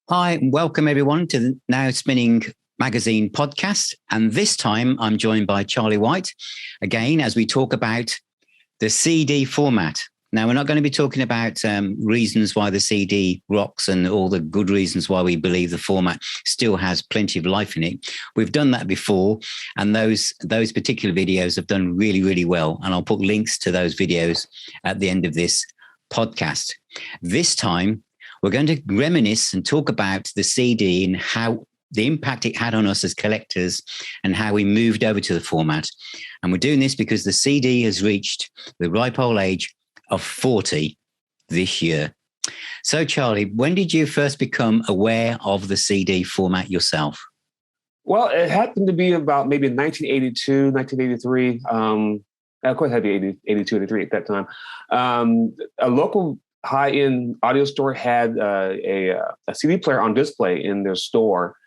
Hi, and welcome everyone to the Now Spinning Magazine podcast. And this time I'm joined by Charlie White again as we talk about the CD format. Now, we're not going to be talking about reasons why the CD rocks and all the good reasons why we believe the format still has plenty of life in it. We've done that before, and those particular videos have done really, really well. And I'll put links to those videos at the end of this podcast. This time, we're going to reminisce and talk about the CD and how the impact it had on us as collectors and how we moved over to the format. And we're doing this because the CD has reached the ripe old age of 40 this year. So, Charlie, when did you first become aware of the CD format yourself? Well, it happened to be about maybe 1982, 1983. Of course, it had to be 82, 83 at that time. A local high-end audio store had a CD player on display in their store,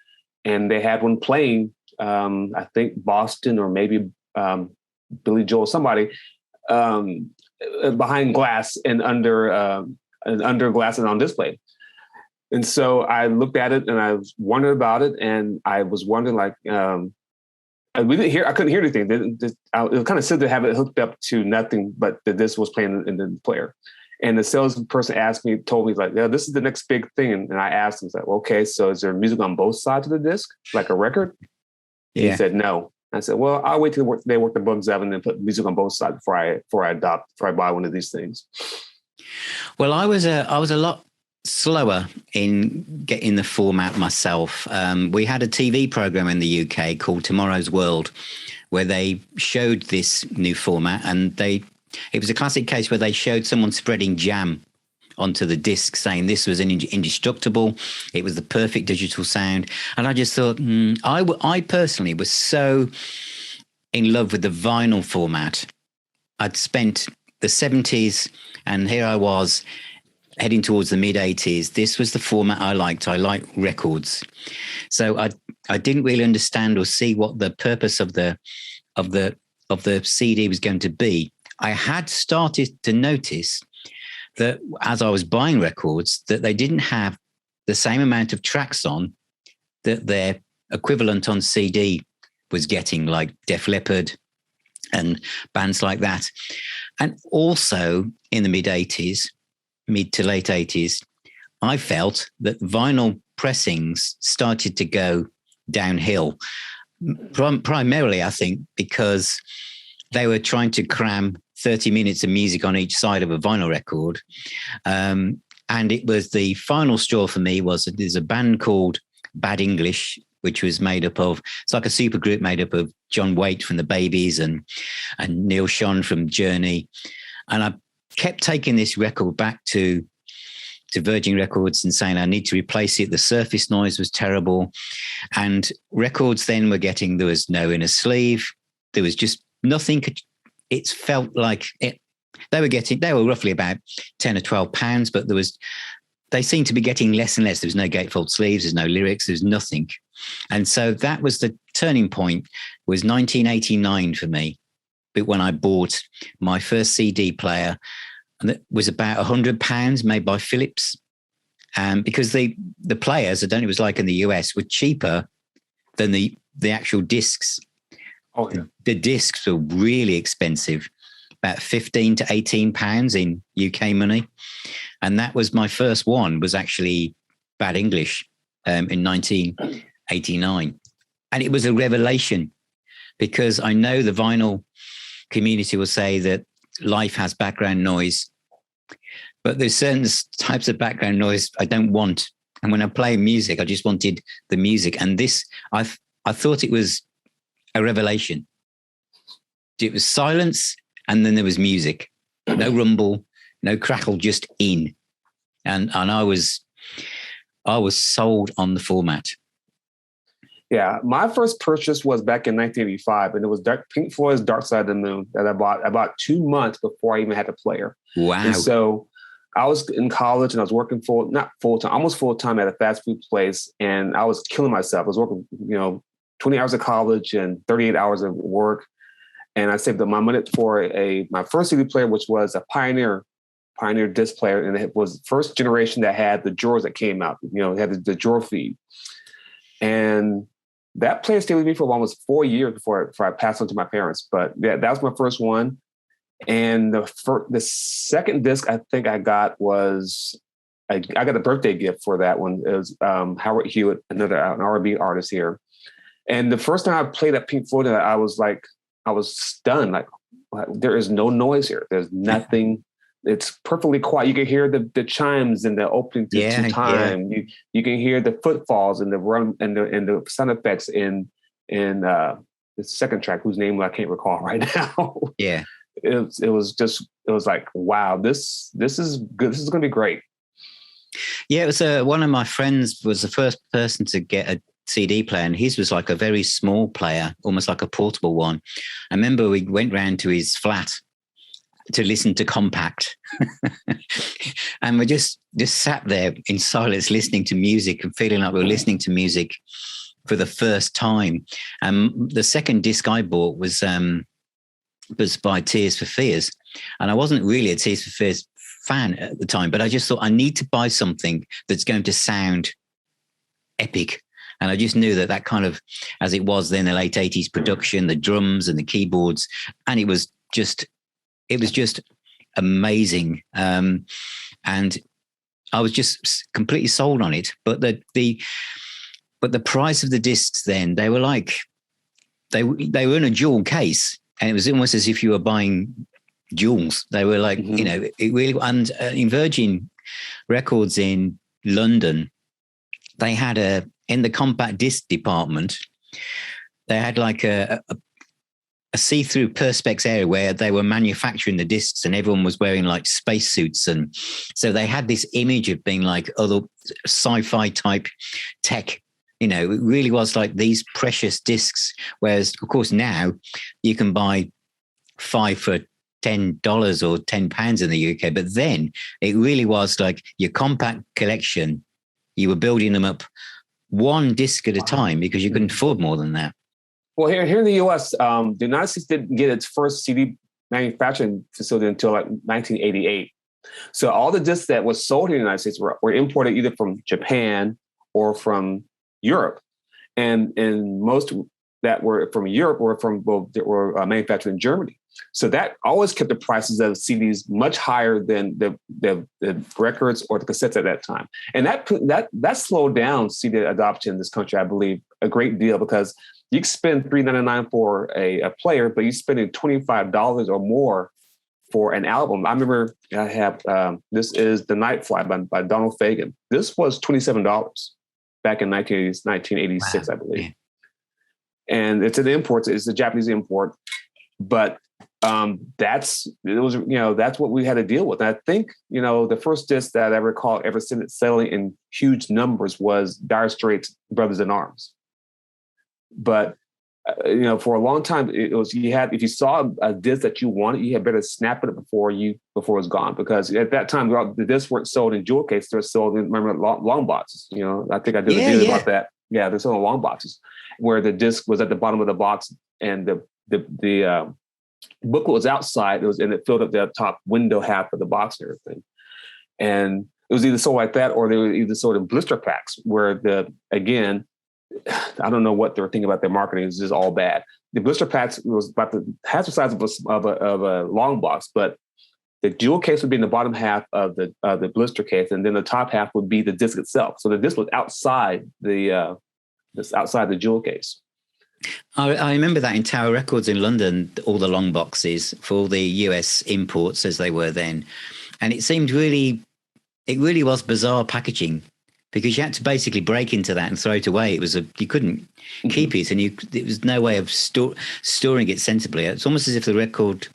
and they had one playing, I think Boston or maybe Billy Joel, somebody, behind glass and under glass and on display. And so I looked at it and I was wondering about it, and I was wondering I couldn't hear anything. It was kind of silly to have it hooked up to nothing, but the disc was playing in the player. And the salesperson told me, like, yeah, this is the next big thing. And I asked him, like, okay, so is there music on both sides of the disc, like a record? Yeah. He said, no. I said, well, I'll wait till they work the bugs out and then put music on both sides before I buy one of these things. Well, I was a lot slower in getting the format myself. We had a TV program in the UK called Tomorrow's World, where they showed this new format, and it was a classic case where they showed someone spreading jam onto the disc, saying this was indestructible. It was the perfect digital sound. And I just thought, I personally was so in love with the vinyl format. I'd spent the 70s, and here I was heading towards the mid 80s. This was the format I liked. I liked records. So I didn't really understand or see what the purpose of the CD was going to be. I had started to notice that as I was buying records, that they didn't have the same amount of tracks on that their equivalent on CD was getting, like Def Leppard and bands like that. And also in the mid to late 80s, I felt that vinyl pressings started to go downhill, primarily, I think, because they were trying to cram 30 minutes of music on each side of a vinyl record. And it was the final straw for me there's a band called Bad English, which was it's like a super group made up of John Waite from the Babies and Neil Schon from Journey. And I kept taking this record back to Virgin Records and saying I need to replace it. The surface noise was terrible. And records then were getting, there was no inner sleeve. There was just nothing. It felt like they were roughly about 10 or 12 pounds, but they seemed to be getting less and less. There was no gatefold sleeves, there's no lyrics, there's nothing. And so that was the turning point, was 1989 for me, but when I bought my first CD player, and it was about £100 made by Philips. Because the players, I don't know, it was like in the US, were cheaper than the actual discs. Oh, yeah. The discs were really expensive, about 15 to 18 pounds in UK money. And that was my first one, was actually Bad English in 1989. And it was a revelation, because I know the vinyl community will say that life has background noise, but there's certain types of background noise I don't want. And when I play music, I just wanted the music. And this, I thought it was a revelation. It was silence, and then there was music. No rumble, no crackle, just in. And I was sold on the format. Yeah, my first purchase was back in 1985, and it was Pink Floyd's Dark Side of the Moon that I bought about 2 months before I even had a player. Wow. And so I was in college and I was working not full-time, almost full-time at a fast food place, and I was killing myself. I was working, 20 hours of college and 38 hours of work. And I saved up my money for my first CD player, which was a Pioneer Pioneer disc player, and it was first generation that had the drawers that came out. It had the drawer feed, and that player stayed with me for almost 4 years before I passed on to my parents. But that was my first one. And the second disc I think I got was I got a birthday gift for that one. It was Howard Hewitt, an R&B artist here. And the first time I played that Pink Floyd, I was stunned. Like, there is no noise here. There's nothing. It's perfectly quiet. You can hear the chimes in the opening to time. Yeah. You can hear the footfalls and the run and the sound effects in the second track, whose name I can't recall right now. Yeah. It was like, wow, this is good. This is going to be great. Yeah, it was one of my friends was the first person to get a CD player, and his was like a very small player, almost like a portable one. I remember we went round to his flat to listen to Compact, and we just sat there in silence, listening to music and feeling like we were listening to music for the first time. The second disc I bought was by Tears for Fears, and I wasn't really a Tears for Fears fan at the time, but I just thought I need to buy something that's going to sound epic. And I just knew that kind of, as it was then, the late 80s production, the drums and the keyboards, and it was just amazing. And I was just completely sold on it. But the price of the discs then, they were in a jewel case, and it was almost as if you were buying jewels. They were like, it really, and in Virgin Records in London, they had in the compact disc department, they had like a see-through perspex area where they were manufacturing the discs, and everyone was wearing like spacesuits. And so they had this image of being like other sci-fi type tech. It really was like these precious discs. Whereas, of course, now you can buy 5 for $10 or £10 in the UK. But then it really was like your compact collection. You were building them up one disc at a time because you couldn't afford more than that. Well, here in the US, the United States didn't get its first CD manufacturing facility until like 1988. So all the discs that was sold in the United States were imported either from Japan or from Europe. And most that were from Europe were manufactured in Germany. So that always kept the prices of CDs much higher than the records or the cassettes at that time. And that slowed down CD adoption in this country, I believe, a great deal, because you can spend $3.99 for a player, but you're spending $25 or more for an album. I remember I have this is The Night Fly by Donald Fagen. This was $27 back in 1986, wow. I believe. Yeah. And it's an import. It's a Japanese import, but that's what we had to deal with. And I think the first disc that I recall ever selling in huge numbers was Dire Straits' Brothers in Arms. But for a long time, if you saw a disc that you wanted, you had better snap it before it was gone, because at that time the discs weren't sold in jewel cases; they were sold in long boxes. I think I did a video about that. Yeah, they're sold in long boxes, where the disc was at the bottom of the box and the booklet was outside. It filled up the top window half of the box and everything. And it was either sold like that, or they were either sold in blister packs, where I don't know what they were thinking about their marketing. It was just all bad. The blister packs was about half the size of a long box, but the jewel case would be in the bottom half of the blister case, and then the top half would be the disc itself. So the disc was outside the jewel case. I remember that in Tower Records in London, all the long boxes for all the US imports as they were then, and it really was bizarre packaging, because you had to basically break into that and throw it away. You couldn't keep it, and there was no way of storing it sensibly. It's almost as if the record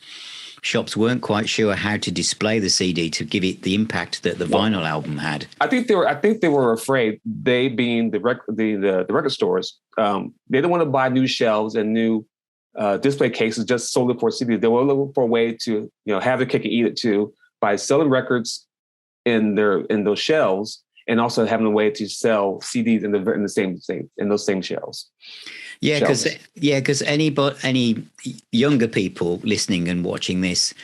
shops weren't quite sure how to display the CD to give it the impact that the vinyl album had. I think they were afraid, they being the record stores, they didn't want to buy new shelves and new display cases just solely for CD. They were looking for a way to have their cake and eat it too, by selling records in those shelves, and also having a way to sell CDs in those same shelves. Yeah, because any younger people listening and watching this,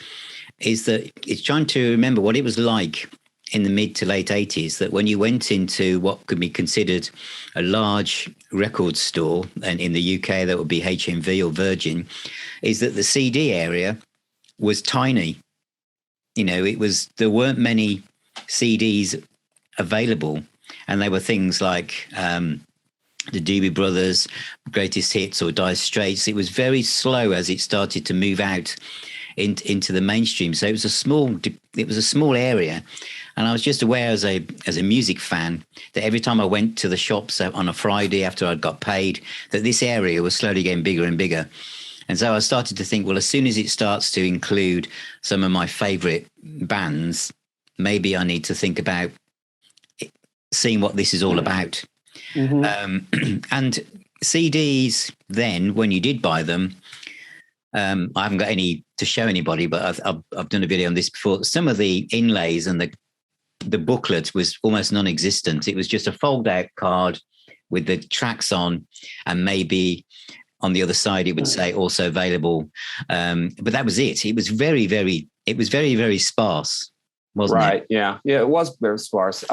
is that it's trying to remember what it was like in the mid to late 80s, that when you went into what could be considered a large record store, and in the UK that would be HMV or Virgin, is that the CD area was tiny. There weren't many CDs available, and they were things like the Doobie Brothers, Greatest Hits, or Dire Straits. It was very slow as it started to move out into the mainstream. So it was a small area, and I was just aware as a music fan that every time I went to the shops on a Friday after I'd got paid, that this area was slowly getting bigger and bigger. And so I started to think, well, as soon as it starts to include some of my favorite bands, maybe I need to think about seeing what this is all about. Mm-hmm. And CDs then, when you did buy them, I haven't got any to show anybody, but I've done a video on this before. Some of the inlays and the booklet was almost non-existent. It was just a fold-out card with the tracks on, and maybe on the other side it would say also available. But that was it. It was very, very sparse, wasn't it? Right. Yeah. Yeah. It was very sparse.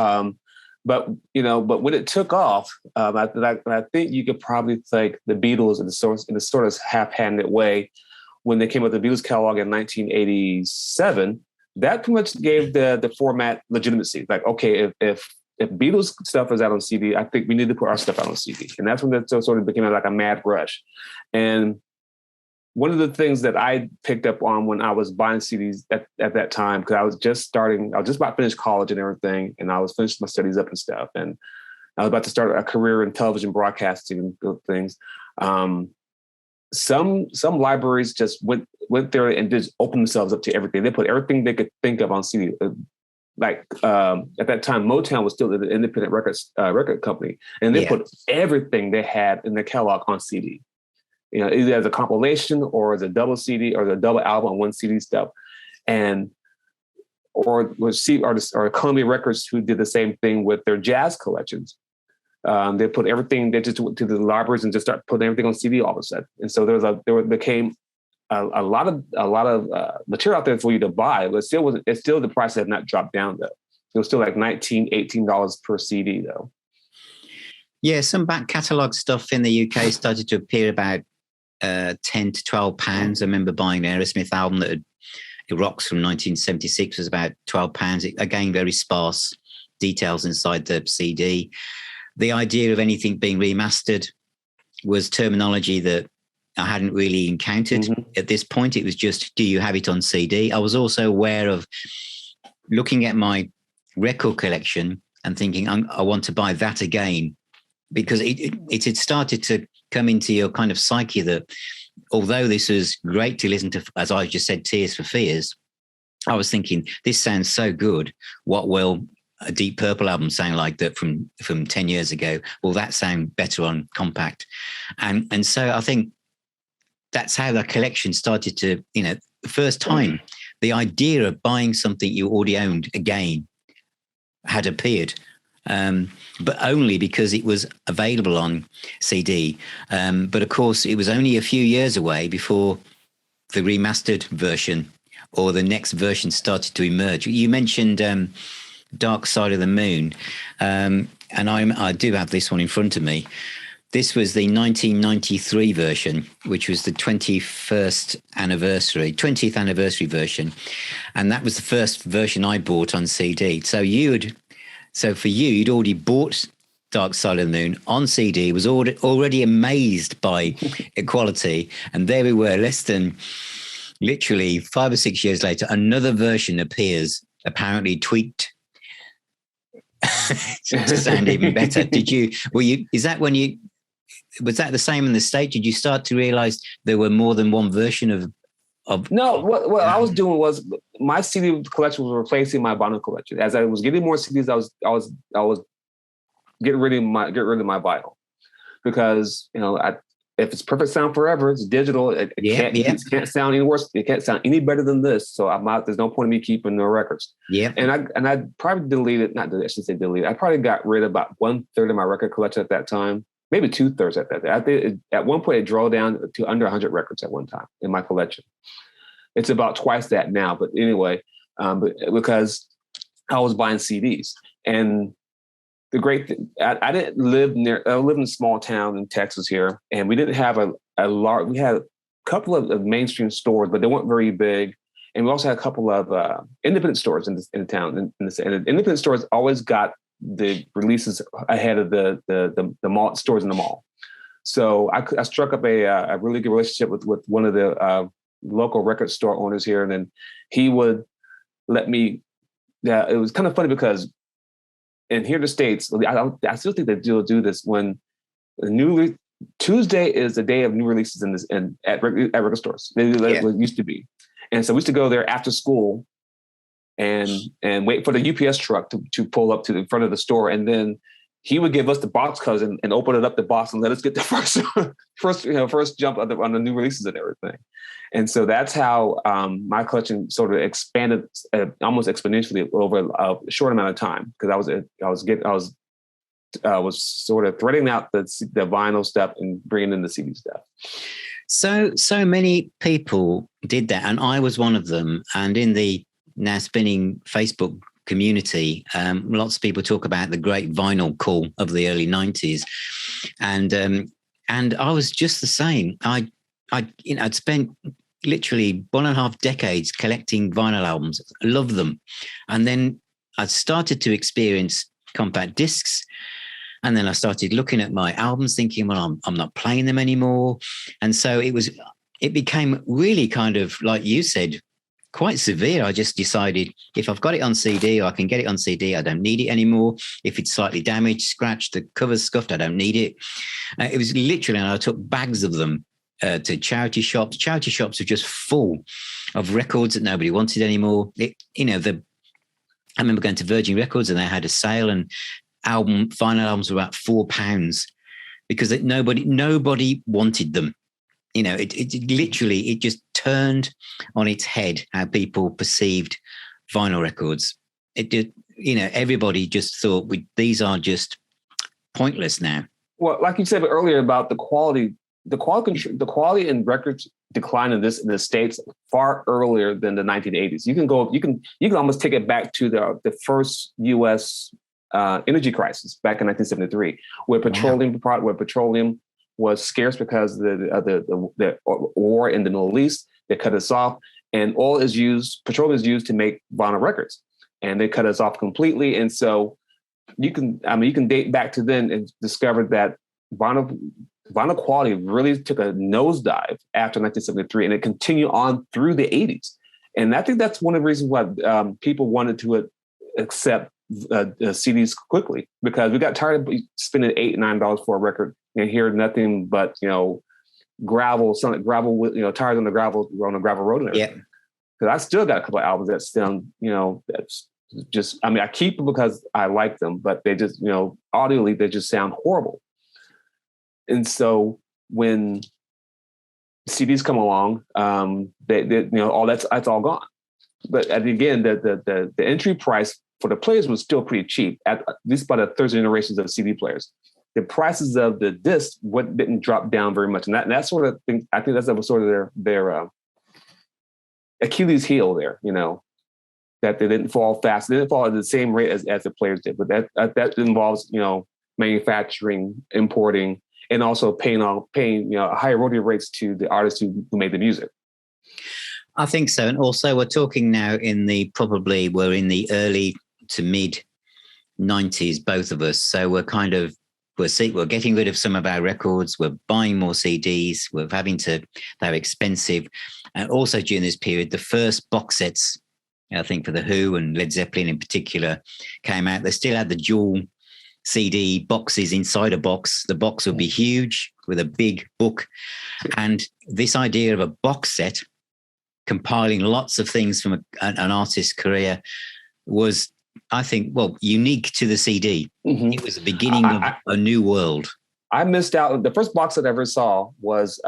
But when it took off, I think you could probably thank the Beatles in the sort of half-handed way when they came up with the Beatles catalog in 1987. That pretty much gave the format legitimacy. Like, okay, if Beatles stuff is out on CD, I think we need to put our stuff out on CD, and that's when that sort of became like a mad rush. And one of the things that I picked up on when I was buying CDs at that time, because I was just about to finish college and everything, and I was finishing my studies up and stuff, and I was about to start a career in television broadcasting and things. Some libraries just went there and just opened themselves up to everything. They put everything they could think of on CD. Like at that time, Motown was still an independent record company, and they put everything they had in their catalog on CD. Either as a compilation or as a double CD or the double album on one CD stuff, or Columbia Records, who did the same thing with their jazz collections. They put everything. They just went to the libraries and just started putting everything on CD all of a sudden. And so there became a lot of material out there for you to buy, but it's still the price had not dropped down though. It was still like $19, $18 per CD though. Yeah, some back catalogue stuff in the UK started to appear about £10 to £12. I remember buying an Aerosmith album that it rocks from 1976 was about £12. Again, very sparse details inside the CD. The idea of anything being remastered was terminology that I hadn't really encountered at this point. It was just, do you have it on CD? I was also aware of looking at my record collection and thinking, I want to buy that again, because it had started to come into your kind of psyche that although this was great to listen to, as I just said, Tears for Fears, I was thinking, this sounds so good. What will a Deep Purple album sound like that from 10 years ago? Will that sound better on compact? And so I think that's how the collection started to, the first time the idea of buying something you already owned again had appeared. But only because it was available on CD. But of course, it was only a few years away before the remastered version or the next version started to emerge. You mentioned Dark Side of the Moon, and I do have this one in front of me. This was the 1993 version, which was the 20th anniversary version. And that was the first version I bought on CD. So for you, you'd already bought Dark Side of the Moon on CD, was already amazed by quality. And there we were, less than literally 5 or 6 years later, another version appears, apparently tweaked to sound even better. Was that the same in the States? Did you start to realize there were more than one version of No, what I was doing was my CD collection was replacing my vinyl collection. As I was getting more CDs, I was getting rid of my vinyl, because if it's perfect sound forever, it's digital. It can't sound any worse. It can't sound any better than this. So there's no point in me keeping the records. Yeah, and I probably deleted. Not that I should say deleted. I probably got rid of about 1/3 of my record collection at that time. Maybe 2/3 at that. I think at one point it drove down to under 100 records at one time in my collection. It's about twice that now. But anyway, but because I was buying CDs. And the great thing, I didn't live near, I lived in a small town in Texas here, and we didn't have a large, we had a couple of mainstream stores, but they weren't very big. And we also had a couple of independent stores in the town. And the independent stores always got the releases ahead of the mall stores in the mall. So I struck up a really good relationship with one of the local record store owners here. And then he would let me, it was kind of funny because here in the States, I still think they do this when Tuesday is the day of new releases at record stores. It used to be. And so we used to go there after school and wait for the UPS truck to pull up to the front of the store. And then he would give us the box codes and open it up the box and let us get the first jump on the new releases and everything. And so that's how my collection sort of expanded almost exponentially over a short amount of time, because I was sort of threading out the vinyl stuff and bringing in the CD stuff. So many people did that, and I was one of them. And in the now spinning Facebook community, lots of people talk about the great vinyl call of the early 90s, and I was just the same. I'd spent literally 1.5 decades collecting vinyl albums, love them, and then I started to experience compact discs. And then I started looking at my albums thinking, well, I'm not playing them anymore. And so it became really kind of, like you said, quite severe. I just decided if I've got it on CD, or I can get it on CD, I don't need it anymore. If it's slightly damaged, scratched, the cover's scuffed, I don't need it. It was literally, and I took bags of them to charity shops. Charity shops are just full of records that nobody wanted anymore. I remember going to Virgin Records and they had a sale, and vinyl albums were about £4 because nobody wanted them. It literally just turned on its head how people perceived vinyl records. It did, everybody just thought these are just pointless now. Well, like you said earlier about the quality in records declined in the States far earlier than the 1980s. You can almost take it back to the first U.S. Energy crisis back in 1973, where petroleum was scarce because the war in the Middle East. They cut us off, and petroleum is used to make vinyl records, and they cut us off completely. And so you can date back to then and discover that vinyl quality really took a nosedive after 1973, and it continued on through the 80s. And I think that's one of the reasons why people wanted to accept CDs quickly, because we got tired of spending $8-9 for a record and hear nothing but gravel, with tires on the gravel road and everything. Because I still got a couple of albums that sound that's just, I keep them because I like them, but they just audially they just sound horrible. And so when CDs come along, they all that's all gone. But again, the entry price for the players was still pretty cheap, at least by the third generations of CD players. The prices of the discs didn't drop down very much, and that sort of thing. I think that's sort of their Achilles heel there. That they didn't fall fast. They didn't fall at the same rate as the players did. But that involves manufacturing, importing, and also paying higher royalty rates to the artists who made the music. I think so. And also we're talking now we're in the early to mid 90s, both of us. So we're getting rid of some of our records. We're buying more CDs. They're expensive. And also during this period, the first box sets, I think for The Who and Led Zeppelin in particular, came out. They still had the dual CD boxes inside a box. The box would be huge with a big book. And this idea of a box set compiling lots of things from an artist's career was, I think, unique to the CD. Mm-hmm. It was the beginning of a new world. I missed out. The first box set I ever saw was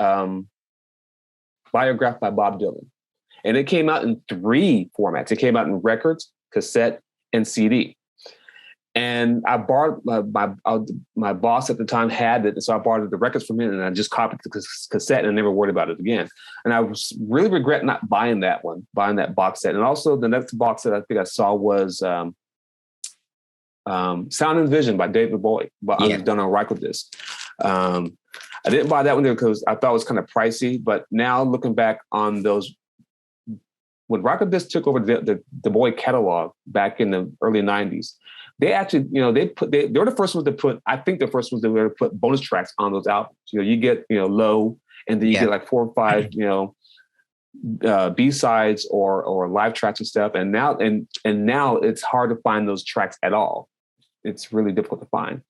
Biograph by Bob Dylan. And it came out in 3 formats. It came out in records, cassette, and CD. And I borrowed my boss at the time had it, so I borrowed the records from him, and I just copied the cassette and I never worried about it again. And I was really regret not buying that box set. And also the next box set I think I saw was Sound and Vision by David Bowie, but I was done on Rykodisc. I didn't buy that one there because I thought it was kind of pricey. But now looking back on those, when Rykodisc took over the Bowie catalog back in the early '90s. They actually, they were the first ones to put, I think the first ones that were to put bonus tracks on those albums. You get, Low, and then you get like 4 or 5, B-sides or live tracks and stuff. And now it's hard to find those tracks at all. It's really difficult to find.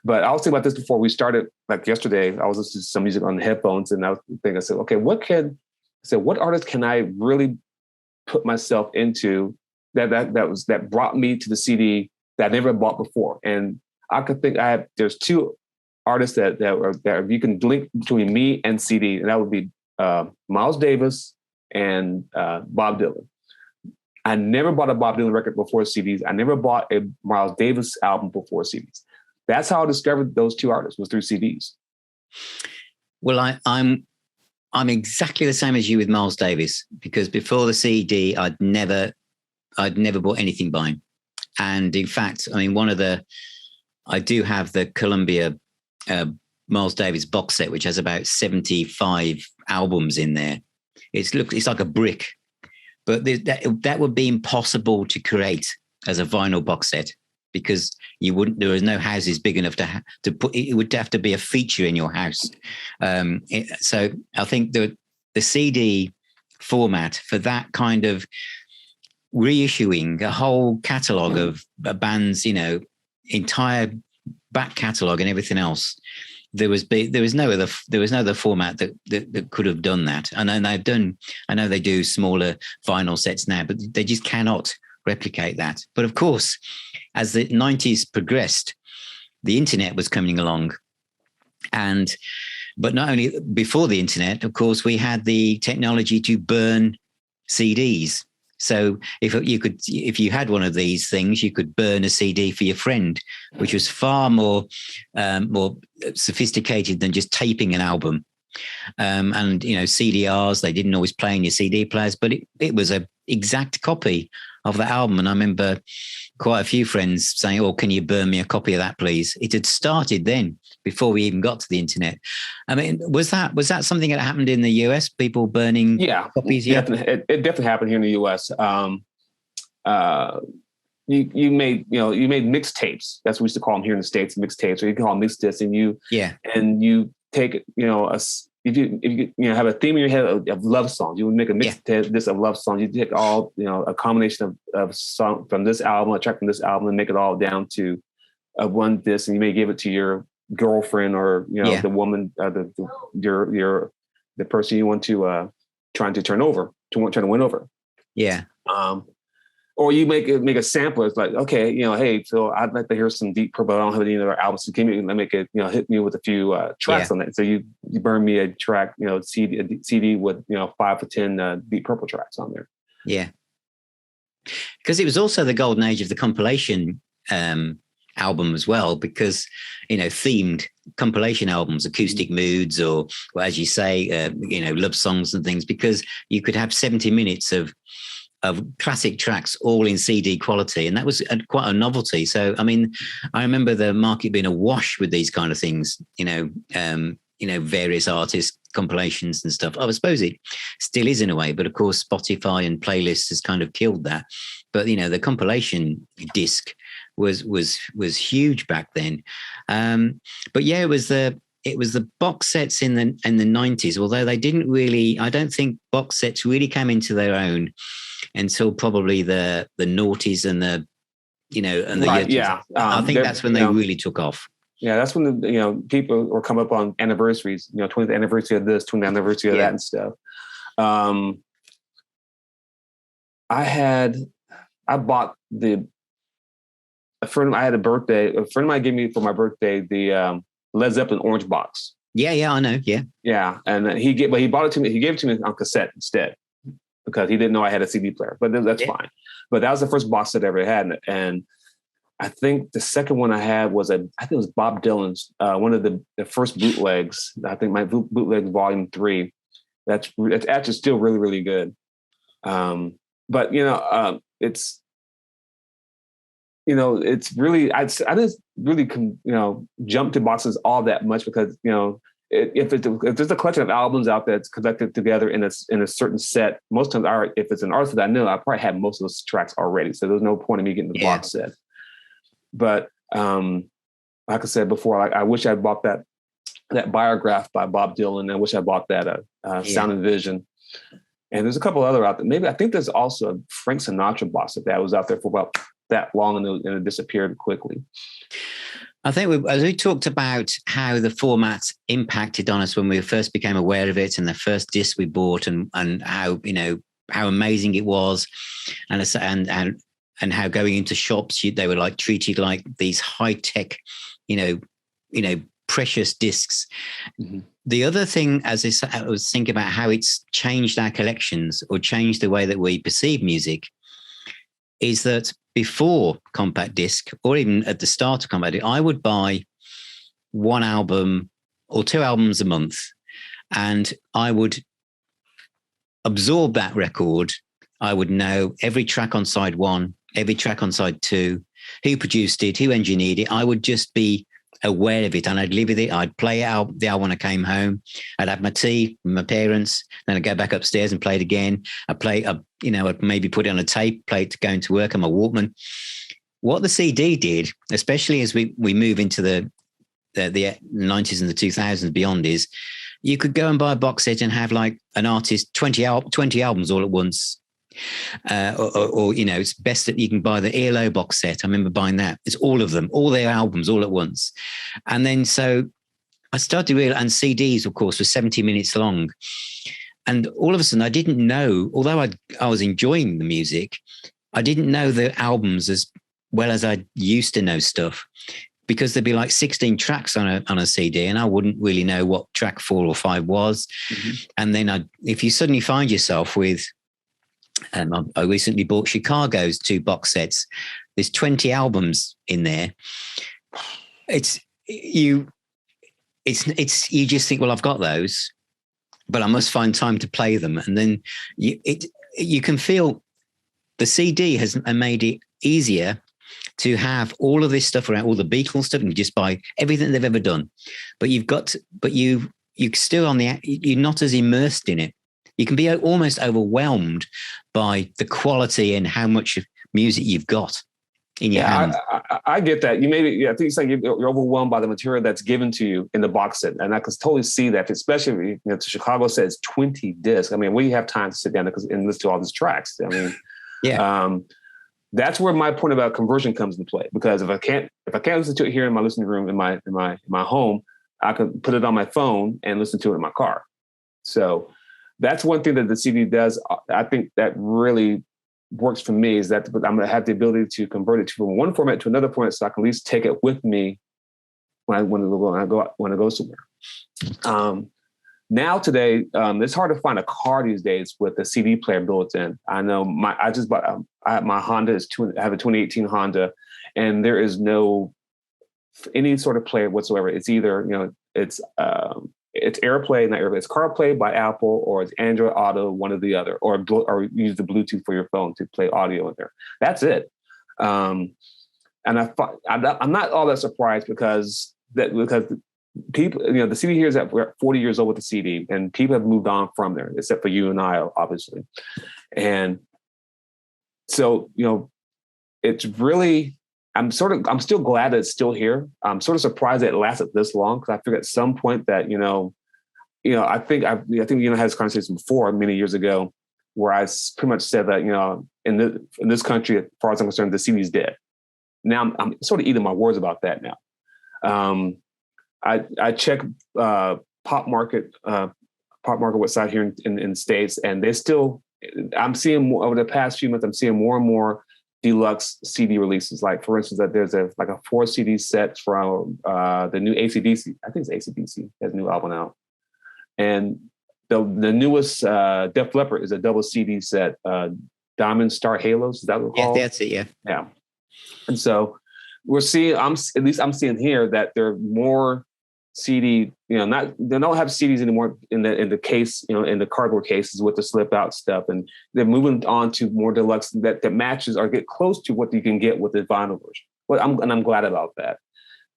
But I was thinking about this before we started, like yesterday, I was listening to some music on the headphones, and I was thinking, I said, okay, what artist can I really put myself into that brought me to the CD that I never bought before? And I could think there's 2 artists that you can link between me and CD, and that would be Miles Davis and Bob Dylan. I never bought a Bob Dylan record before CDs. I never bought a Miles Davis album before CDs. That's how I discovered those 2 artists, was through CDs. Well, I'm exactly the same as you with Miles Davis, because before the CD, I'd never bought anything by him. And in fact, I mean, I do have the Columbia Miles Davis box set, which has about 75 albums in there. It's like a brick, but that would be impossible to create as a vinyl box set, because there was no houses big enough to put. It would have to be a feature in your house. So I think the CD format for that kind of reissuing a whole catalogue of bands, entire back catalogue and everything else. There was no other format that could have done that. And I know they do smaller vinyl sets now, but they just cannot replicate that. But of course, as the 90s progressed, the internet was coming along. But not only before the internet, of course, we had the technology to burn CDs. So if you had one of these things, you could burn a CD for your friend, which was far more sophisticated than just taping an album. And CDRs, they didn't always play in your CD players, but it was an exact copy of the album. And I remember quite a few friends saying, "Oh, can you burn me a copy of that, please?" It had started then, before we even got to the internet. I mean, was that something that happened in the US? People burning copies? Yeah, it definitely happened here in the US. You made mixtapes. That's what we used to call them here in the States, mixtapes, or you can call them mixtapes, and you take if you have a theme in your head of love songs, you would make a mixtape of love songs. You take all a combination of song from this album, a track from this album, and make it all down to one disc, and you may give it to your girlfriend or the woman, the person you want to trying to trying to win over. Yeah. Or you make a sampler. It's like, okay, hey, Phil, I'd like to hear some Deep Purple. I don't have any other albums. So give me, make it, hit me with a few tracks on that. So you burn me a track, CD with 5 or 10 Deep Purple tracks on there. Yeah. Because it was also the golden age of the compilation album as well, because themed compilation albums, acoustic moods, or as you say, love songs and things, because you could have 70 minutes of classic tracks all in CD quality, and that was quite a novelty. So I mean, I remember the market being awash with these kind of things, various artists, compilations and stuff. I suppose it still is in a way, but of course Spotify and playlists has kind of killed that. But the compilation disc was huge back then. But yeah, it was the box sets in the 90s, although they didn't really, I don't think box sets really came into their own until probably the noughties and the right, yeah. I think that's when they really took off. Yeah, that's when people were come up on anniversaries, 20th anniversary of this, 20th anniversary of that and stuff. I bought a friend of mine gave me for my birthday the Led Zeppelin orange box. Yeah, I know. Yeah. Yeah. And he bought it to me. He gave it to me on cassette instead, because he didn't know I had a CD player, but that's fine. But that was the first box set I ever had. And I think the second one I had was I think it was Bob Dylan's, one of the first bootlegs. I think my bootlegs volume 3. That's actually still really, really good. But it's really, I didn't really jump to boxes all that much because if there's a collection of albums out there that's collected together in a certain set, most times if it's an artist that I know, I probably have most of those tracks already. So there's no point in me getting the box set. But like I said before, I wish I bought that Biograph by Bob Dylan. I wish I bought that Sound and Vision. And there's a couple other out there. Maybe I think there's also a Frank Sinatra box that was out there for about that long and it disappeared quickly. I think as we talked about how the format impacted on us when we first became aware of it and the first disc we bought and how amazing it was and how going into shops they were like treated like these high tech, precious discs. Mm-hmm. The other thing, as I was thinking about how it's changed our collections or changed the way that we perceive music, is that before compact disc, or even at the start of compact disc, I would buy one album or two albums a month, and I would absorb that record. I would know every track on side 1, every track on side 2, who produced it, who engineered it. I would just be aware of it, and I'd live with it. I'd play out the album when I came home. I'd have my tea with my parents, then I'd go back upstairs and play it again. I'd maybe put it on a tape, play it to going to work on my Walkman. What the CD did, especially as we move into the 90s and the 2000s beyond, is you could go and buy a box set and have like an artist 20 albums all at once. It's best that you can buy the ELO box set. I remember buying that. It's all of them, all their albums all at once. And then so I started to realize, and CDs, of course, were 70 minutes long. And all of a sudden I didn't know, although I was enjoying the music, I didn't know the albums as well as I used to know stuff, because there'd be like 16 tracks on a CD and I wouldn't really know what track 4 or 5 was. Mm-hmm. And then if you suddenly find yourself with, I recently bought Chicago's 2 box sets. There's 20 albums in there. You just think, well, I've got those, but I must find time to play them. And then you can feel the CD has made it easier to have all of this stuff around, all the Beatles stuff, and just buy everything they've ever done. But you're still you're not as immersed in it. You can be almost overwhelmed by the quality and how much music you've got in your hand. I get that. I think it's like you're overwhelmed by the material that's given to you in the box set. And I can totally see that, especially if Chicago says 20 discs. I mean, we have time to sit down and listen to all these tracks. I mean, yeah. That's where my point about conversion comes into play, because if I can't listen to it here in my listening room in my home, I can put it on my phone and listen to it in my car. So that's one thing that the CD does. I think that really works for me, is that I'm going to have the ability to convert it from one format to another format, so I can at least take it with me when I go somewhere. Now today, it's hard to find a car these days with a CD player built in. I know I just bought my Honda I have a 2018 Honda, and there is no any sort of player whatsoever. It's either it's AirPlay, not AirPlay. It's CarPlay by Apple, or it's Android Auto, one or the other, or use the Bluetooth for your phone to play audio in there. That's it. And I'm not all that surprised because people, the CD here is at 40 years old with the CD, and people have moved on from there, except for you and I, obviously. And so, it's really, I'm still glad that it's still here. I'm sort of surprised that it lasted this long, because I figured at some point that, I think I had this conversation before many years ago, where I pretty much said that, in this country, as far as I'm concerned, the CD is dead. Now I'm sort of eating my words about that now. I check pop market website here in the States, and they still, I'm seeing more over the past few months, I'm seeing more and more deluxe CD releases. Like, for instance, that there's a 4 CD set from the new AC/DC. I think it's AC/DC has a new album out. And the newest Def Leppard is a double CD set, Diamond Star Halos. Is that what it's called? Yeah, that's it, yeah. Yeah. And so we're seeing, at least I'm seeing here that there are more CD, they don't have CDs anymore in the case, in the cardboard cases with the slip out stuff. And they're moving on to more deluxe that matches or get close to what you can get with the vinyl version. Well, I'm glad about that.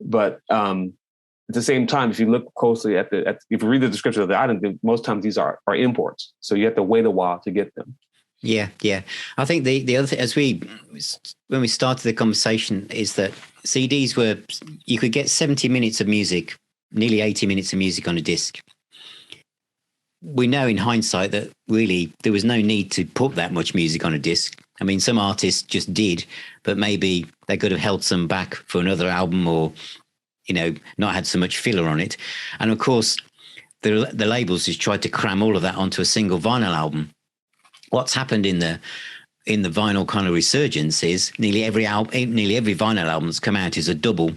But at the same time, if you look closely if you read the description of the item, most times these are imports. So you have to wait a while to get them. Yeah. I think the other thing, when we started the conversation, is that CDs you could get 70 minutes of music, nearly 80 minutes of music on a disc. We know in hindsight that really there was no need to put that much music on a disc. I mean, some artists just did, but maybe they could have held some back for another album or, not had so much filler on it. And of course, the labels just tried to cram all of that onto a single vinyl album. What's happened in the vinyl kind of resurgence is nearly every vinyl album that's come out is a double.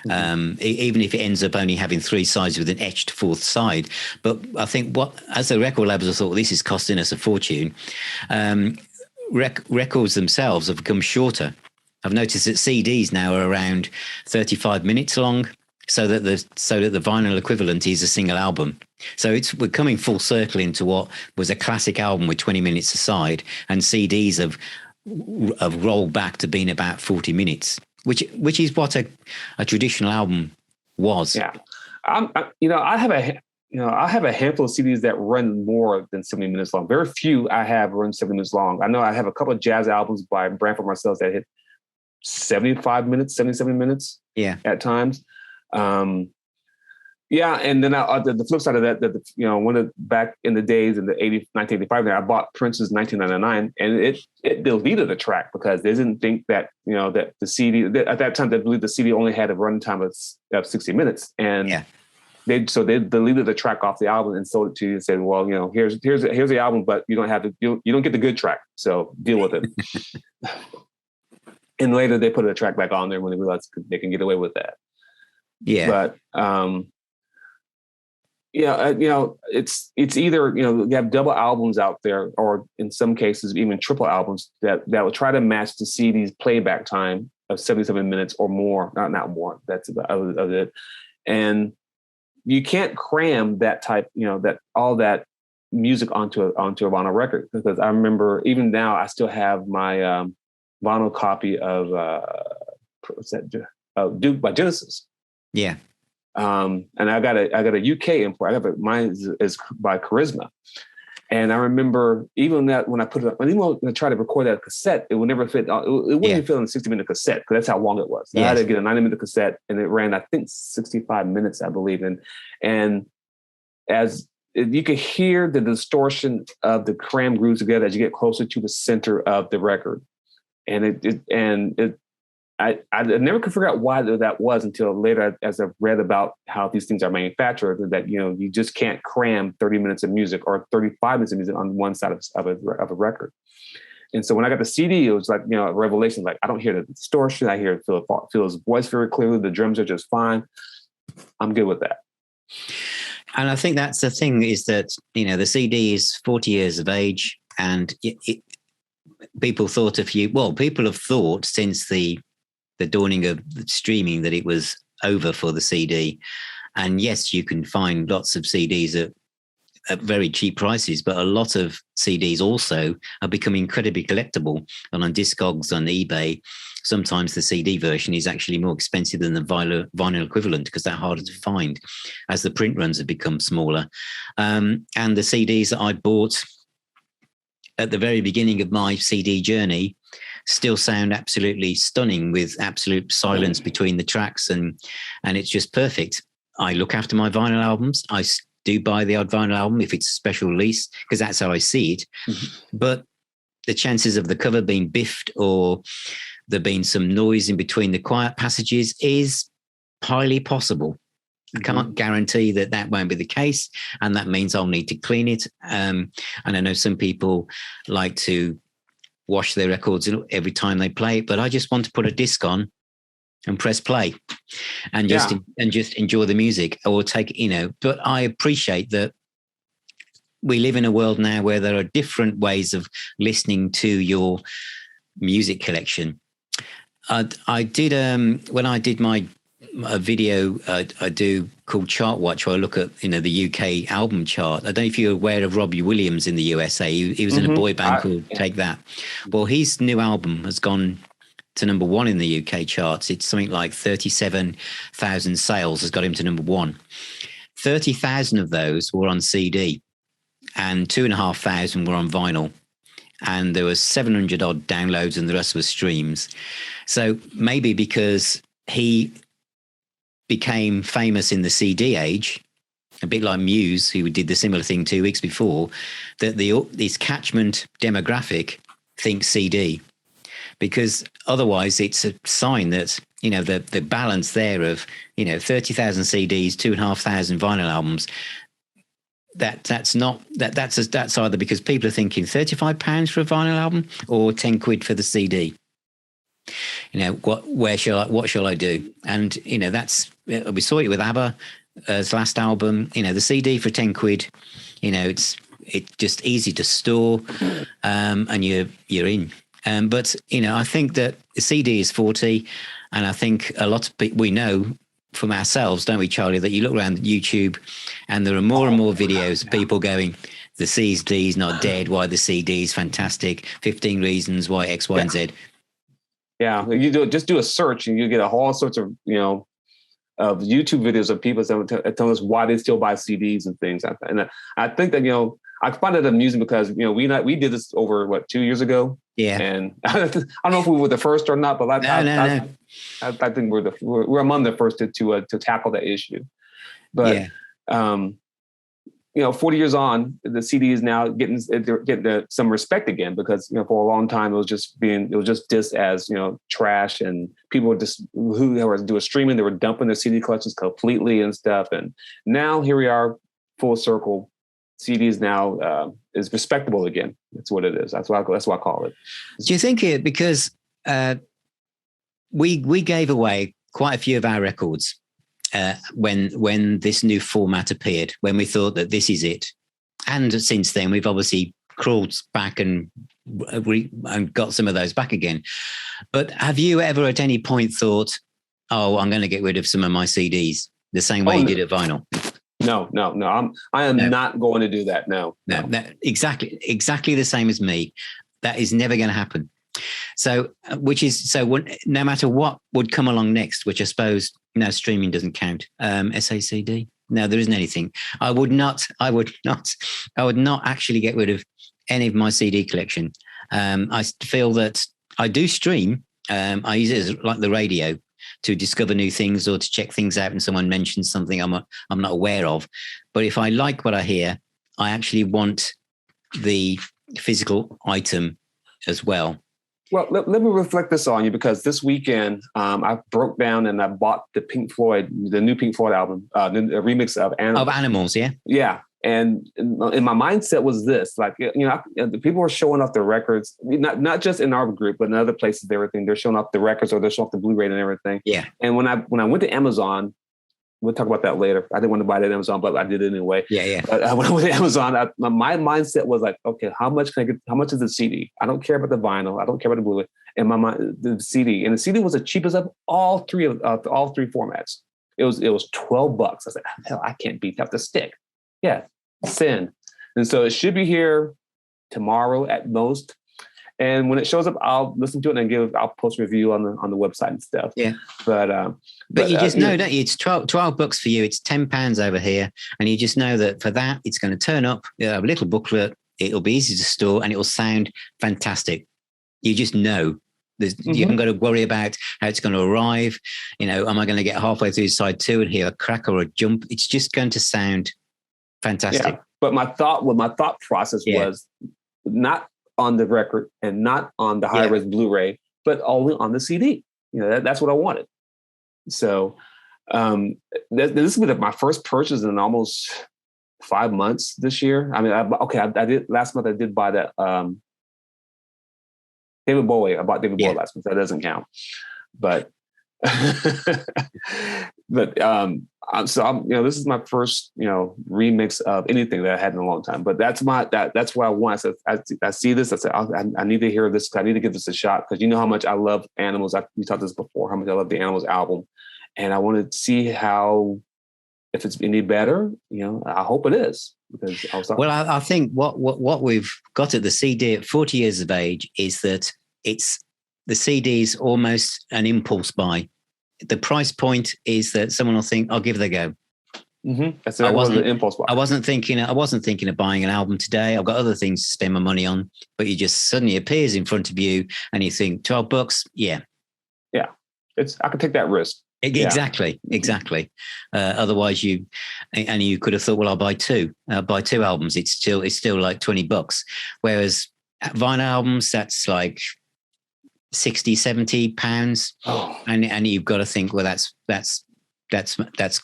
Even if it ends up only having 3 sides with an etched 4th side. But I think as the record labels have thought, this is costing us a fortune, records themselves have become shorter. I've noticed that CDs now are around 35 minutes long, so that the vinyl equivalent is a single album. So we're coming full circle into what was a classic album with 20 minutes aside, and CDs have rolled back to being about 40 minutes. Which is what a traditional album was. Yeah, I have a handful of CDs that run more than 70 minutes long. Very few I have run 70 minutes long. I know I have a couple of jazz albums by Branford Marsalis that hit 75 minutes, 77 minutes. Yeah, at times. And then the flip side of that, back in the days in the 1985, I bought Prince's 1999, and it deleted the track because they didn't think that that the CD at that time they believed the CD only had a runtime of 60 minutes, and they deleted the track off the album and sold it to you and said, well, here's the album, but you don't get the good track, so deal with it. And later they put a track back on there when they realized they can get away with that. Yeah, but it's either you have double albums out there, or in some cases even triple albums that will try to match the CD's playback time of 77 minutes or more. Not more. That's about of it. And you can't cram that type, that all that music onto a vinyl record, because I remember even now I still have my vinyl copy of Duke by Genesis. Yeah. And I got a UK import. Mine is by Charisma. And I remember even that when I put it up, even when I tried to record that cassette, it would never fit. It wouldn't even fit on a 60-minute cassette, because that's how long it was. I had to get a 90-minute cassette, and it ran, I think, 65 minutes, I believe. And as you could hear the distortion of the cram grooves together as you get closer to the center of the record. And I never could figure out why that was until later, as I've read about how these things are manufactured, that you just can't cram 30 minutes of music or 35 minutes of music on one side of a record. And so when I got the CD, it was like a revelation. Like, I don't hear the distortion. I feel his voice very clearly. The drums are just fine. I'm good with that. And I think that's the thing, is that the CD is 40 years of age, and people have thought since the dawning of streaming that it was over for the CD. And yes, you can find lots of CDs at very cheap prices, but a lot of CDs also are becoming incredibly collectible. And on Discogs, on eBay, sometimes the CD version is actually more expensive than the vinyl equivalent, because they're harder to find as the print runs have become smaller. And the CDs that I bought at the very beginning of my CD journey still sound absolutely stunning, with absolute silence between the tracks, and it's just perfect. I look after my vinyl albums. I do buy the odd vinyl album if it's a special release, because that's how I see it. Mm-hmm. But the chances of the cover being biffed or there being some noise in between the quiet passages is highly possible. I can't guarantee that won't be the case, and that means I'll need to clean it. And I know some people like to wash their records every time they play it, but I just want to put a disc on and press play and just enjoy the music, or take, but I appreciate that we live in a world now where there are different ways of listening to your music collection. I did when I did my a video I do called Chart Watch, where I look at the UK album chart. I don't know if you're aware of Robbie Williams in the USA. He was in a boy band called Take That. Well, his new album has gone to number one in the UK charts. It's something like 37,000 sales has got him to number one. 30,000 of those were on CD, and 2,500 were on vinyl. And there was 700 odd downloads, and the rest was streams. So maybe because he became famous in the CD age, a bit like Muse, who did the similar thing 2 weeks before, that this catchment demographic thinks CD, because otherwise it's a sign that the balance there of 30,000 CDs, 2,500 vinyl albums. That's either because people are thinking £35 for a vinyl album or 10 quid for the CD. What shall I do? And we saw it with ABBA's last album. The CD for 10 quid. It's just easy to store, and you're in. But I think that the CD is 40, and I think a lot of people, we know from ourselves, don't we, Charlie, that you look around YouTube and there are more and more videos of people going, the CD is not dead, why the CD is fantastic, 15 reasons why X, Y, and Z. Yeah, you just do a search and you get a whole sorts of of YouTube videos of people telling us why they still buy CDs and things like that. And I think that I find it amusing because we did this over 2 years ago. Yeah, and I don't know if we were the first or not, but no. I think we're among the first to tackle that issue. But 40 years on, the CD is now getting some respect again, because for a long time it was just dissed as trash, and people were just who were doing streaming, they were dumping their CD collections completely and stuff. And now here we are, full circle. CDs now is respectable again. That's what it is. That's what I call it. Do you think it because we gave away quite a few of our records when this new format appeared, when we thought that this is it, and since then we've obviously crawled back and got some of those back again. But have you ever at any point thought, "Oh, I'm going to get rid of some of my CDs," the same way you did at vinyl? No. I am not going to do that. No. Exactly the same as me. That is never going to happen. So, no matter what would come along next, which I suppose streaming doesn't count. SACD. No, there isn't anything. I would not actually get rid of any of my CD collection. I feel that I do stream. I use it as like the radio to discover new things or to check things out, and someone mentions something I'm not aware of. But if I like what I hear, I actually want the physical item as well. Well, let me reflect this on you, because this weekend I broke down and I bought the new Pink Floyd album, the remix of Animals. Of Animals, yeah. Yeah. And my mindset was this, the people were showing off their records, not just in our group, but in other places, everything. They're showing off the records, or they're showing off the Blu-ray and everything. Yeah. And when I went to Amazon, we'll talk about that later. I didn't want to buy it at Amazon, but I did it anyway. Yeah. When I went to Amazon, my mindset was like, okay, how much can I get? How much is the CD? I don't care about the vinyl. I don't care about the Blu-ray. And the CD, and the CD was the cheapest of all three formats. It was $12. I said, hell, I can't beat that. The stick. Yeah, send. And so it should be here tomorrow at most. And when it shows up, I'll listen to it and I'll post a review on the website and stuff. Yeah. But you just know, don't you? It's $12 for you. It's £10 over here. And you just know that for that, it's going to turn up a little booklet. It'll be easy to store and it will sound fantastic. You just know. You haven't got to worry about how it's going to arrive. Am I going to get halfway through side 2 and hear a crack or a jump? It's just going to sound fantastic. Yeah. But my thought process was not on the record and not on the high-res Blu-ray, but only on the CD. That's what I wanted. So this will be my first purchase in almost 5 months this year. I mean, I did last month. I did buy that David Bowie. I bought David Bowie last month. That doesn't count. But This is my first, remix of anything that I had in a long time. But that's that's what I want. I see this. I said, I need to hear this. I need to give this a shot because you know how much I love Animals. We talked this before. How much I love the Animals album, and I want to see if it's any better. I hope it is because I think what we've got at the CD at 40 years of age is that the CD is almost an impulse buy. The price point is that someone will think, I'll give it a go. Mm-hmm. That's the impulse buy. I wasn't thinking of buying an album today. I've got other things to spend my money on, but it just suddenly appears in front of you and you think $12. Yeah. Yeah. I could take that risk. Exactly. Otherwise you could have thought, well, I'll buy two albums. It's still like $20. Whereas vinyl albums, that's like 60, 70 pounds. Oh. And you've got to think, well, that's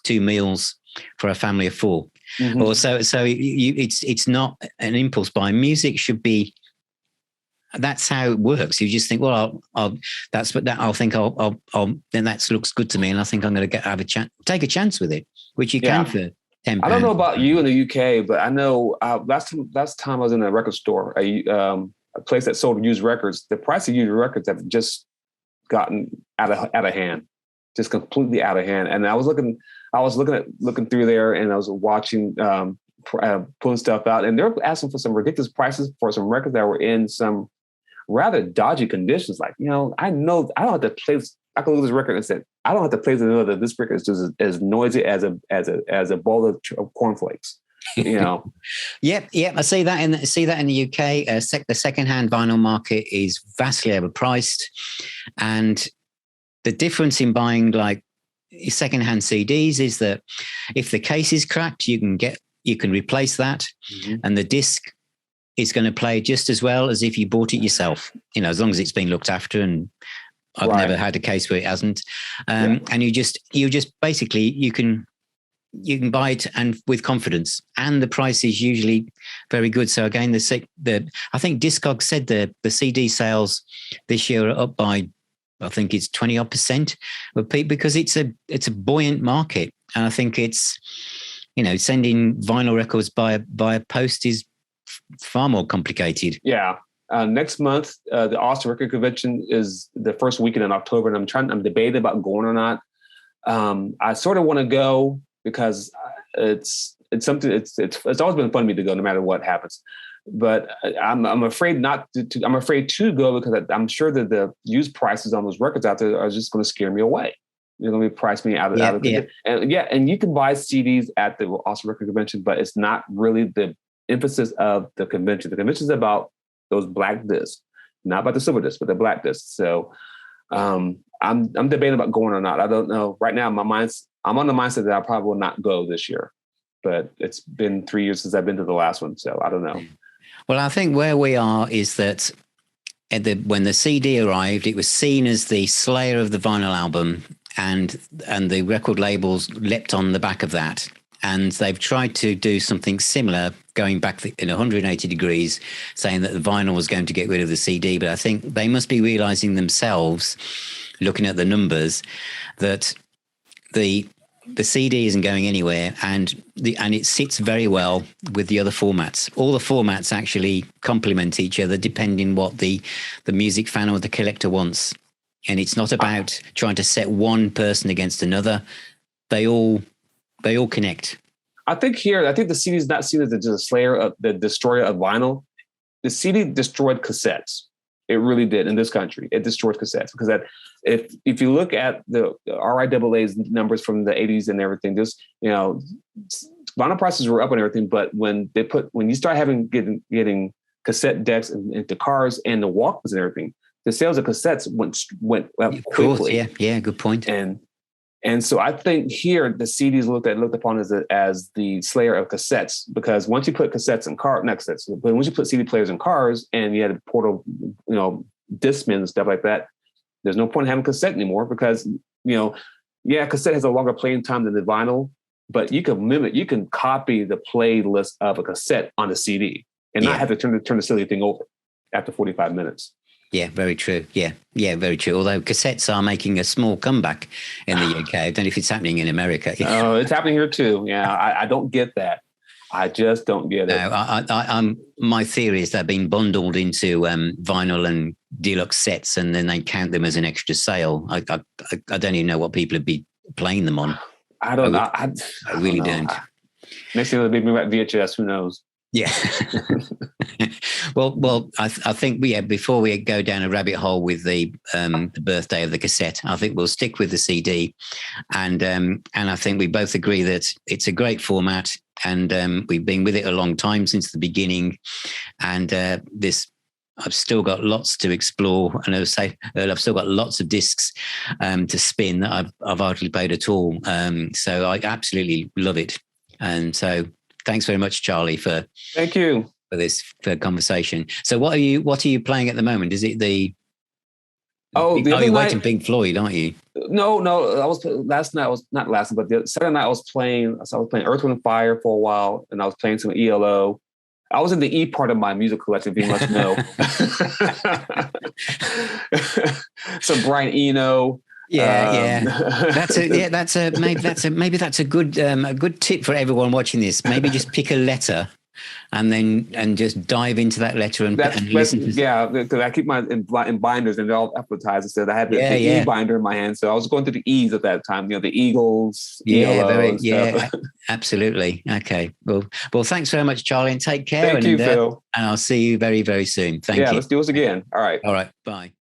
2 meals for a family of 4. Mm-hmm. Or so it's not an impulse buy. Music should be, that's how it works. You just think, well, then that looks good to me. And I think I'm going to take a chance with it, which you can for £10. I don't know about you in the UK, but I know last time I was in a record store, a place that sold used records, the price of used records have just gotten out of hand, just completely out of hand. And I was looking through there, and I was watching, pulling stuff out, and they're asking for some ridiculous prices for some records that were in some rather dodgy conditions. Like, I know I don't have to play. I can look at this record and say, I don't have to play to know that this record is just as noisy as a bowl of cornflakes. Yep. I see that in the UK. The secondhand vinyl market is vastly overpriced, and the difference in buying like secondhand CDs is that if the case is cracked, you can replace that, mm-hmm. and the disc is going to play just as well as if you bought it yourself. As long as it's been looked after, and I've never had a case where it hasn't. And you just basically you can buy it and with confidence, and the price is usually very good. So again, I think Discogs said the CD sales this year are up by, I think it's 20% because it's a buoyant market, and I think it's sending vinyl records by post is far more complicated. Yeah. Next month, the Austin Record Convention is the first weekend in October, and I'm debating about going or not. I sort of want to go because it's something. It's always been fun to me to go, no matter what happens. But I'm afraid not to. I'm afraid to go because I'm sure that the used prices on those records out there are just going to scare me away. They're going to price me out of it. And you can buy CDs at the Austin Record Convention, but it's not really the emphasis of the convention. The convention is about those black discs, not about the silver discs, but the black discs. So I'm debating about going or not. I don't know. Right now, I'm on the mindset that I probably will not go this year. But it's been 3 years since I've been to the last one, so I don't know. Well, I think where we are is that when the CD arrived, it was seen as the slayer of the vinyl album, and the record labels leapt on the back of that. And they've tried to do something similar, going back in 180 degrees, saying that the vinyl was going to get rid of the CD. But I think they must be realizing themselves, looking at the numbers, that the CD isn't going anywhere, and it sits very well with the other formats. All the formats actually complement each other depending what the music fan or the collector wants. And it's not about trying to set one person against another. They all connect. I think the CD is not seen as the destroyer of vinyl. The CD destroyed cassettes. It really did in this country. It destroyed cassettes because if you look at the RIAA's numbers from the 80s and everything, vinyl prices were up and everything. But when you start getting cassette decks into cars and the Walkmans and everything, the sales of cassettes went up quickly. Of course, yeah, good point. And so I think here the CD is looked upon as the slayer of cassettes, because once you put cassettes in but once you put CD players in cars and you had portable, Discman and stuff like that, there's no point in having cassette anymore because, cassette has a longer playing time than the vinyl, but you can copy the playlist of a cassette on a CD and not have to turn the silly thing over after 45 minutes. Yeah, very true. Yeah, very true. Although cassettes are making a small comeback in the UK. I don't know if it's happening in America. Oh, it's happening here too. Yeah, I don't get that. I just don't get it. No, I'm. My theory is they're being bundled into vinyl and deluxe sets, and then they count them as an extra sale. I don't even know what people would be playing them on. I don't know. I really don't. Next thing it'll be VHS. Who knows? Yeah. well, I think before we go down a rabbit hole with the birthday of the cassette, I think we'll stick with the CD, and I think we both agree that it's a great format, and we've been with it a long time, since the beginning, and I've still got lots to explore, and as I say, I've still got lots of discs to spin that I've hardly played at all. So I absolutely love it, and so. Thanks very much, Charlie, thank you for this conversation. So, what are you playing at the moment? Is it the? You're waiting Pink Floyd, aren't you? No. I was last night. I was not last night, but the second night I was playing. So I was playing Earth, Wind, and Fire for a while, and I was playing some ELO. I was in the E part of my music collection, if you must know. Some Brian Eno. Yeah. Maybe that's a good tip for everyone watching this. Maybe just pick a letter and just dive into that letter and listen to. Yeah, because I keep my in binders and they're all advertised. So I had the E binder in my hand, so I was going through the E's at that time. The Eagles. Absolutely. Okay. Well, thanks very much, Charlie, and take care. Thank you, Phil. And I'll see you very, very soon. Thank you. Yeah, let's do this again. All right. All right. Bye.